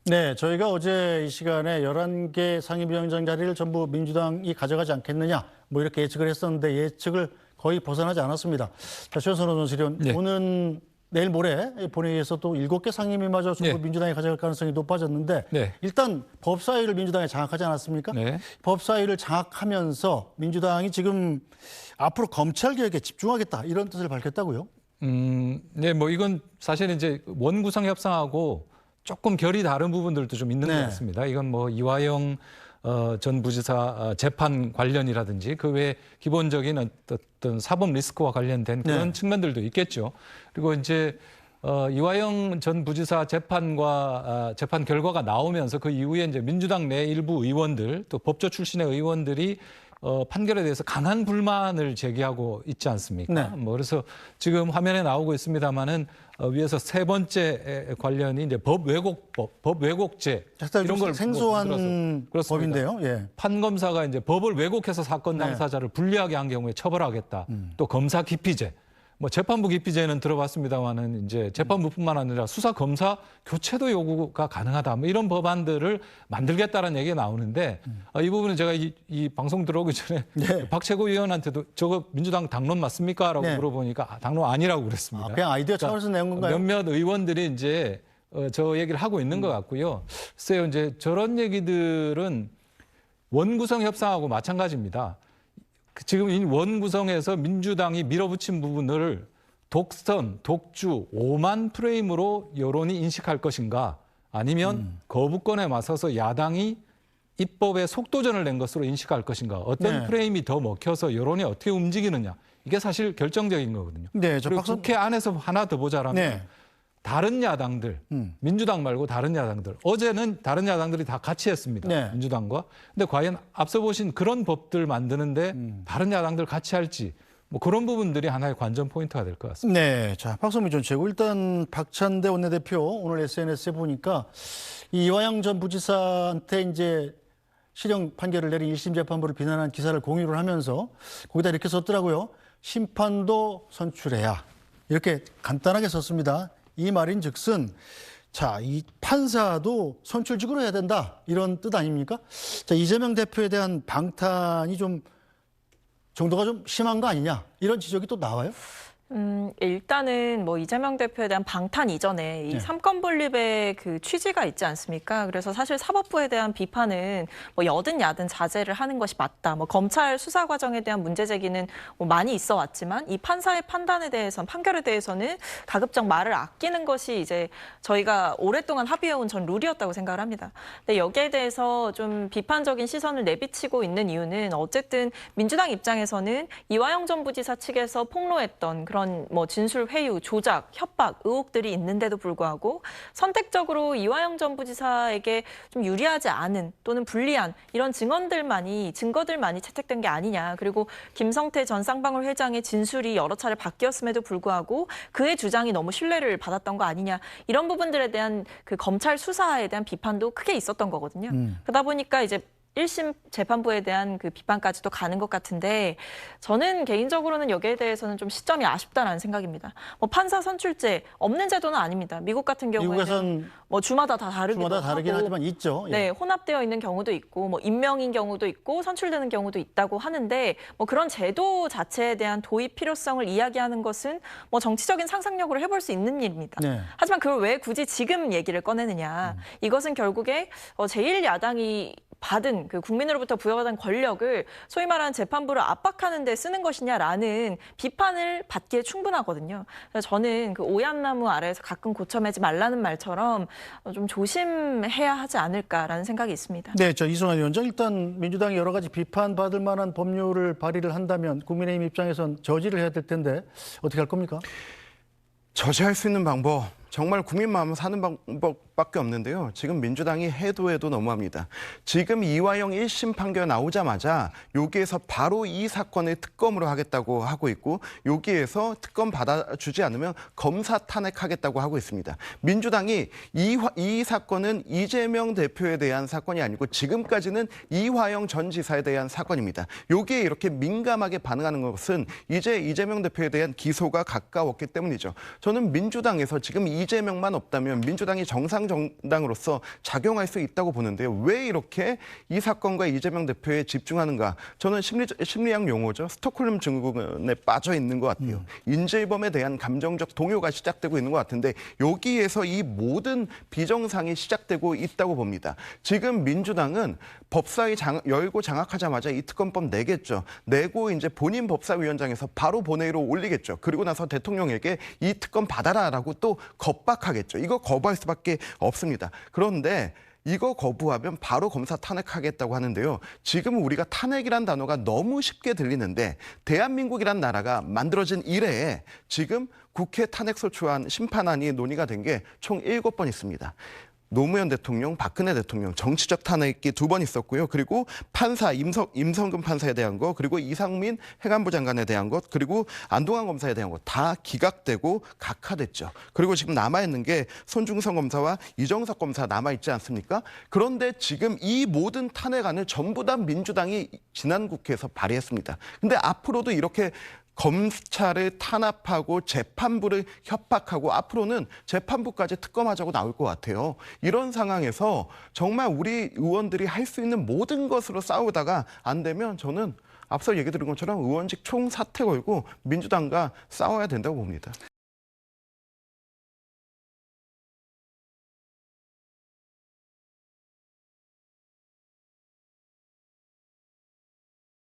네, 저희가 어제 이 시간에 11개 상임위원장 자리를 전부 민주당이 가져가지 않겠느냐, 뭐 이렇게 예측을 했었는데 예측을 거의 벗어나지 않았습니다. 자, 최현선 논술위원, 네. 오는 내일 모레 본회의에서 또 7개 상임위마저 전부 네. 민주당이 가져갈 가능성이 높아졌는데 네. 일단 법사위를 민주당이 장악하지 않았습니까? 네. 법사위를 장악하면서 민주당이 지금 앞으로 검찰개혁에 집중하겠다 이런 뜻을 밝혔다고요? 네, 뭐 이건 사실 이제 원구성 협상하고 조금 결이 다른 부분들도 좀 있는 네. 것 같습니다. 이건 뭐 이화영 전 부지사 재판 관련이라든지 그 외에 기본적인 어떤 사법 리스크와 관련된 그런 네. 측면들도 있겠죠. 그리고 이제 이화영 전 부지사 재판과 재판 결과가 나오면서 그 이후에 이제 민주당 내 일부 의원들 또 법조 출신의 의원들이 판결에 대해서 강한 불만을 제기하고 있지 않습니까? 네. 뭐 그래서 지금 화면에 나오고 있습니다만은 위에서 세 번째 관련이 이제 법 왜곡죄 이런 걸 생소한 법인데요. 예. 판검사가 이제 법을 왜곡해서 사건 당사자를 불리하게 한 경우에 처벌하겠다. 또 검사 기피죄. 뭐 재판부 기피죄는 들어봤습니다만은 이제 재판부뿐만 아니라 수사 검사 교체도 요구가 가능하다. 뭐 이런 법안들을 만들겠다는 얘기가 나오는데 이 부분은 제가 이 방송 들어오기 전에 네. 박채구 의원한테도 저거 민주당 당론 맞습니까?라고 네. 물어보니까 당론 아니라고 그랬습니다. 그냥 아이디어 차원에서 내온 건가요? 몇몇 의원들이 이제 저 얘기를 하고 있는 것 같고요. 글쎄요, 이제 저런 얘기들은 원구성 협상하고 마찬가지입니다. 지금 이 원구성에서 민주당이 밀어붙인 부분을 독선, 독주, 오만 프레임으로 여론이 인식할 것인가 아니면 거부권에 맞서서 야당이 입법에 속도전을 낸 것으로 인식할 것인가 어떤 네. 프레임이 더 먹혀서 여론이 어떻게 움직이느냐 이게 사실 결정적인 거거든요. 네, 그리고 국회 안에서 하나 더 보자라면 네. 다른 야당들, 민주당 말고 다른 야당들. 어제는 다른 야당들이 다 같이 했습니다. 네. 민주당과. 근데 과연 앞서 보신 그런 법들 만드는데 다른 야당들 같이 할지 뭐 그런 부분들이 하나의 관전 포인트가 될 것 같습니다. 네, 자 박성미 전 최고 일단 박찬대 원내대표 오늘 SNS에 보니까 이 이화영 전 부지사한테 이제 실형 판결을 내린 1심 재판부를 비난한 기사를 공유를 하면서 거기다 이렇게 썼더라고요. 심판도 선출해야 이렇게 간단하게 썼습니다. 이 말인즉슨 자, 이 판사도 선출직으로 해야 된다 이런 뜻 아닙니까? 자, 이재명 대표에 대한 방탄이 좀 정도가 좀 심한 거 아니냐 이런 지적이 또 나와요? 일단은 뭐 이재명 대표에 대한 방탄 이전에 이 네. 삼권 분립의 그 취지가 있지 않습니까? 그래서 사실 사법부에 대한 비판은 뭐 여든 야든 자제를 하는 것이 맞다. 뭐 검찰 수사 과정에 대한 문제 제기는 뭐 많이 있어 왔지만 이 판사의 판단에 대해서는 판결에 대해서는 가급적 말을 아끼는 것이 이제 저희가 오랫동안 합의해온 전 룰이었다고 생각을 합니다. 근데 여기에 대해서 좀 비판적인 시선을 내비치고 있는 이유는 어쨌든 민주당 입장에서는 이화영 전 부지사 측에서 폭로했던 그런 뭐 진술 회유, 조작, 협박 의혹들이 있는데도 불구하고 선택적으로 이화영 전 부지사에게 좀 유리하지 않은 또는 불리한 이런 증거들만이 채택된 게 아니냐. 그리고 김성태 전 쌍방울 회장의 진술이 여러 차례 바뀌었음에도 불구하고 그의 주장이 너무 신뢰를 받았던 거 아니냐. 이런 부분들에 대한 그 검찰 수사에 대한 비판도 크게 있었던 거거든요. 그러다 보니까 이제 1심 재판부에 대한 그 비판까지도 가는 것 같은데 저는 개인적으로는 여기에 대해서는 좀 시점이 아쉽다라는 생각입니다. 뭐 판사 선출제 없는 제도는 아닙니다. 미국 같은 경우에는 미국에선 뭐 주마다 다 다르기도 주마다 다르긴 하고 하지만 있죠. 예. 네, 혼합되어 있는 경우도 있고 뭐 임명인 경우도 있고 선출되는 경우도 있다고 하는데 뭐 그런 제도 자체에 대한 도입 필요성을 이야기하는 것은 뭐 정치적인 상상력으로 해볼 수 있는 일입니다. 네. 하지만 그걸 왜 굳이 지금 얘기를 꺼내느냐. 이것은 결국에 제1야당이 받은 그 국민으로부터 부여받은 권력을 소위 말하는 재판부를 압박하는 데 쓰는 것이냐라는 비판을 받기에 충분하거든요. 그래서 저는 그 오얏나무 아래에서 가끔 고쳐매지 말라는 말처럼 좀 조심해야 하지 않을까라는 생각이 있습니다. 네, 저 이승환 위원장 일단 민주당이 여러 가지 비판받을 만한 법률을 발의를 한다면 국민의힘 입장에선 저지를 해야 될 텐데 어떻게 할 겁니까? 저지할 수 있는 방법, 정말 국민 마음 사는 방법밖에 없는데요. 지금 민주당이 해도 너무합니다. 지금 이화영 1심 판결 나오자마자 여기에서 바로 이 사건을 특검으로 하겠다고 하고 있고 여기에서 특검 받아주지 않으면 검사 탄핵하겠다고 하고 있습니다. 민주당이 이 사건은 이재명 대표에 대한 사건이 아니고 지금까지는 이화영 전 지사에 대한 사건입니다. 여기에 이렇게 민감하게 반응하는 것은 이제 이재명 대표에 대한 기소가 가까웠기 때문이죠. 저는 민주당에서 지금 이재명만 없다면 민주당이 정상 정당으로서 작용할 수 있다고 보는데요. 왜 이렇게 이 사건과 이재명 대표에 집중하는가? 저는 심리학 용어죠. 스톡홀름 증후군에 빠져 있는 것 같아요. 인질범에 대한 감정적 동요가 시작되고 있는 것 같은데 여기에서 이 모든 비정상이 시작되고 있다고 봅니다. 지금 민주당은 법사위 열고 장악하자마자 이 특검법 내겠죠. 내고 이제 본인 법사위원장에서 바로 본회의로 올리겠죠. 그리고 나서 대통령에게 이 특검 받아라라고 또 겁박하겠죠. 이거 거부할 수밖에 없습니다. 그런데 이거 거부하면 바로 검사 탄핵하겠다고 하는데요. 지금 우리가 탄핵이란 단어가 너무 쉽게 들리는데 대한민국이란 나라가 만들어진 이래에 지금 국회 탄핵소추안 심판안이 논의가 된 게 총 7번 있습니다. 노무현 대통령, 박근혜 대통령 정치적 탄핵이 2번 있었고요. 그리고 판사 임성근 판사에 대한 거, 그리고 이상민 행안부 장관에 대한 것, 그리고 안동환 검사에 대한 것 다 기각되고 각하됐죠. 그리고 지금 남아있는 게 손중성 검사와 이정석 검사 남아있지 않습니까? 그런데 지금 이 모든 탄핵안을 전부 다 민주당이 지난 국회에서 발의했습니다. 근데 앞으로도 이렇게 검찰을 탄압하고 재판부를 협박하고 앞으로는 재판부까지 특검하자고 나올 것 같아요. 이런 상황에서 정말 우리 의원들이 할 수 있는 모든 것으로 싸우다가 안 되면 저는 앞서 얘기 드린 것처럼 의원직 총사퇴 걸고 민주당과 싸워야 된다고 봅니다.